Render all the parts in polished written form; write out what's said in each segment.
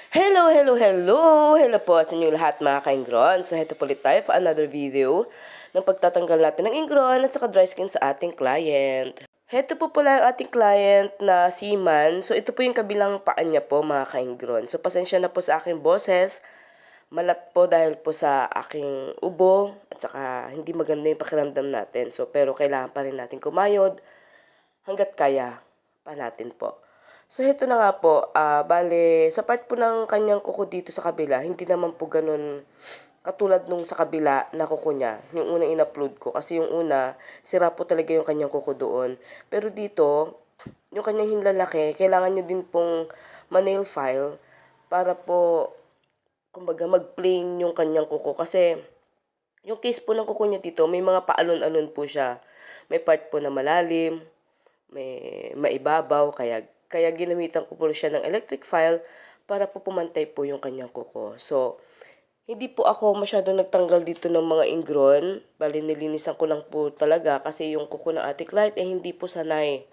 Hello, hello, hello! Hello po sa inyo lahat mga ka-ingron. So, heto po ulit tayo for another video ng pagtatanggal natin ng ingron at saka dry skin sa ating client. Heto po pala ang ating client na si Man. So, ito po yung kabilang paa niya po mga ka-ingron. So, pasensya na po sa aking boses. Malat po dahil po sa aking ubo at saka hindi maganda yung pakiramdam natin. So, pero kailangan pa rin natin kumayod hanggat kaya pa natin po. So, ito na nga po, bale, sa part po ng kanyang kuko dito sa kabila, hindi naman po ganun katulad nung sa kabila na kuko niya, yung unang in-upload ko. Kasi yung una, sira po talaga yung kanyang kuko doon. Pero dito, yung kanyang hinlalaki, kailangan niya din pong ma-nail file para po, kumbaga, mag-plain yung kanyang kuko. Kasi, yung case po ng kuko niya dito, may mga paalon-alon po siya. May part po na malalim, may maibabaw, kaya ginamitan ko po siya ng electric file para po pumantay po yung kanyang kuko. So, hindi po ako masyadong nagtanggal dito ng mga ingron. Bali, nilinisan ko lang po talaga kasi yung kuko ng ating client hindi po sanay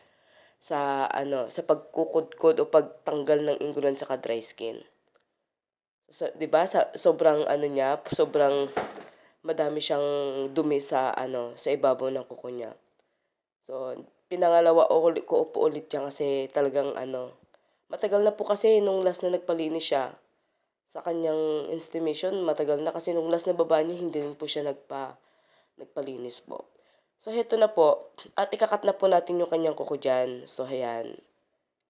sa pagkukudkod o pagtanggal ng ingron sa dry skin. So, 'di ba? Sobrang niya, sobrang madami siyang dumi sa ibabaw ng kuko niya. So, pinangalawa ko po ulit yan kasi talagang matagal na po kasi nung last na nagpalinis siya sa kanyang estimation, matagal na kasi nung last na baba niya, hindi rin po siya nagpalinis po. So, heto na po. At ikakat na po natin yung kanyang kuko dyan. So, ayan.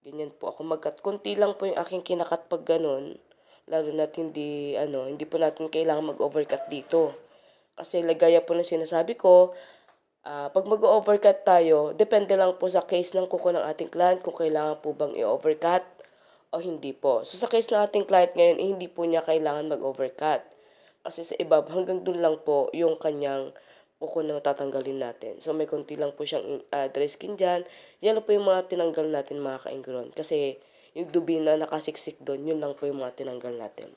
Ganyan po ako magkat. Kunti lang po yung aking kinakat pag ganun. Lalo na hindi po natin kailangan mag-overcut dito. Kasi lagaya po na sinasabi ko, pag mag-overcut tayo, depende lang po sa case ng kuko ng ating client kung kailangan po bang i-overcut o hindi po. So sa case ng ating client ngayon, hindi po niya kailangan mag-overcut. Kasi sa iba, hanggang dun lang po yung kanyang kuko na tatanggalin natin. So may konti lang po siyang dry skin dyan. Yan lang po yung mga tinanggal natin mga ka-ingron. Kasi yung dubi na nakasiksik doon, yun lang po yung mga tinanggal natin.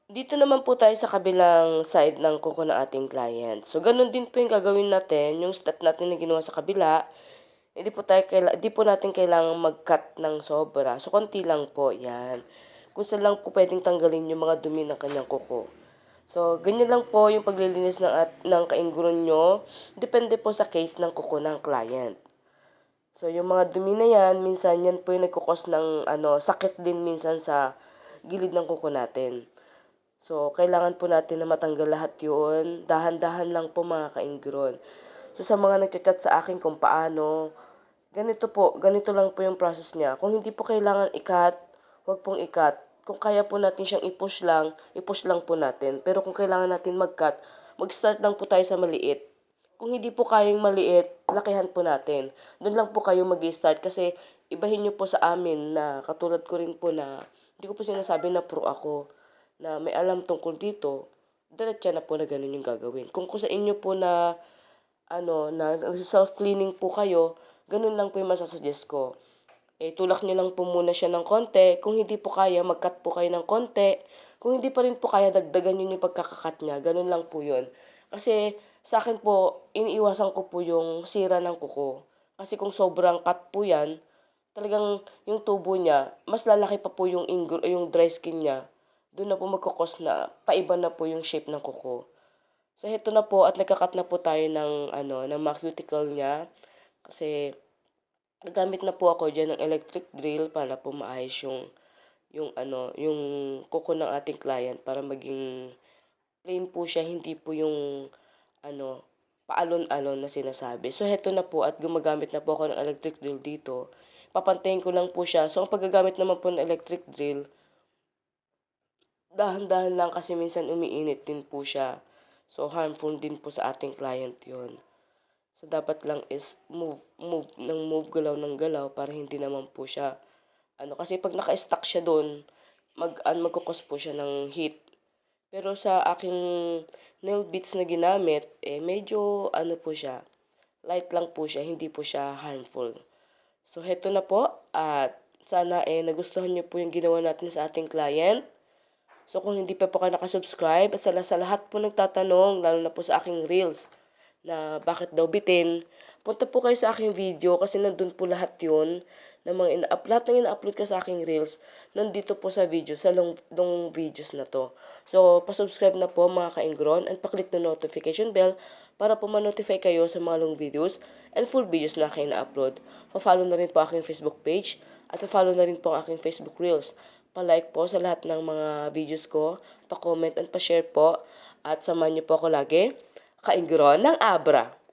Dito naman po tayo sa kabilang side ng kuko ng ating client. So, ganun din po yung gagawin natin, yung step natin na ginawa sa kabila. Hindi po natin kailangang mag-cut ng sobra. So, konti lang po, yan. Kung saan lang po pwedeng tanggalin yung mga dumi ng kanyang kuko. So, ganyan lang po yung paglilinis ng kaingron nyo. Depende po sa case ng kuko ng client. So, yung mga dumi na yan, minsan yan po yung nagkukos ng sakit din minsan sa gilid ng kuko natin. So, kailangan po natin na matanggal lahat yun. Dahan-dahan lang po mga ka-ingron. So, sa mga nagchat-chat sa akin kung paano, ganito lang po yung process niya. Kung hindi po kailangan i-cut, huwag pong i-cut. Kung kaya po natin siyang i-push lang po natin. Pero kung kailangan natin mag-cut, mag-start lang po tayo sa maliit. Kung hindi po kayang maliit, lakihan po natin. Doon lang po kayo mag-start kasi ibahin niyo po sa amin na katulad ko rin po na hindi ko po sinasabi na pro ako na may alam tungkol dito, diretso na po na ganun yung gagawin. Kung sa inyo po na na self-cleaning po kayo, ganun lang po yung masasuggest ko. Tulak nyo lang po muna siya ng konti. Kung hindi po kaya, mag-cut po kayo ng konti. Kung hindi pa rin po kaya, dagdagan nyo yung pagkakakat niya. Ganun lang po yun. Kasi sa akin po, iniiwasan ko po yung sira ng kuko. Kasi kung sobrang cut po yan, talagang yung tubo niya, mas lalaki pa po yung dry skin niya. Doon na po magkukos na paiba na po yung shape ng kuko. So, heto na po at nagkakat na po tayo ng mga cuticle niya. Kasi, nagamit na po ako dyan ng electric drill para po maayos yung kuko ng ating client para maging plain po siya, hindi po yung paalon-alon na sinasabi. So, heto na po at gumagamit na po ako ng electric drill dito. Papantayin ko lang po siya. So, ang paggagamit naman po ng electric drill, dahan-dahan lang kasi minsan umiinit din po siya. So, harmful din po sa ating client yon. So, dapat lang is move, galaw ng galaw para hindi naman po siya, kasi pag naka-stuck siya doon, magkukos po siya ng heat. Pero sa aking nail bits na ginamit, medyo po siya, light lang po siya, hindi po siya harmful. So, heto na po, at sana nagustuhan niyo po yung ginawa natin sa ating client. So kung hindi pa po kayo nakasubscribe at sa lahat po nagtatanong, lalo na po sa aking reels, na bakit daw bitin, punta po kayo sa aking video kasi nandun po lahat yun ng mga lahat ng ina-upload ka sa aking reels, nandito po sa video, sa long videos na to. So, pasubscribe na po mga ka-Ingron and paklik na notification bell para po ma-notify kayo sa mga long videos and full videos na aking na-upload. Pa-follow na rin po aking Facebook page at pa-follow na rin po ang aking Facebook reels. Pa-like po sa lahat ng mga videos ko, pa-comment and pa-share po at samahan niyo po ako lagi. Ka-Ingron ng Abra.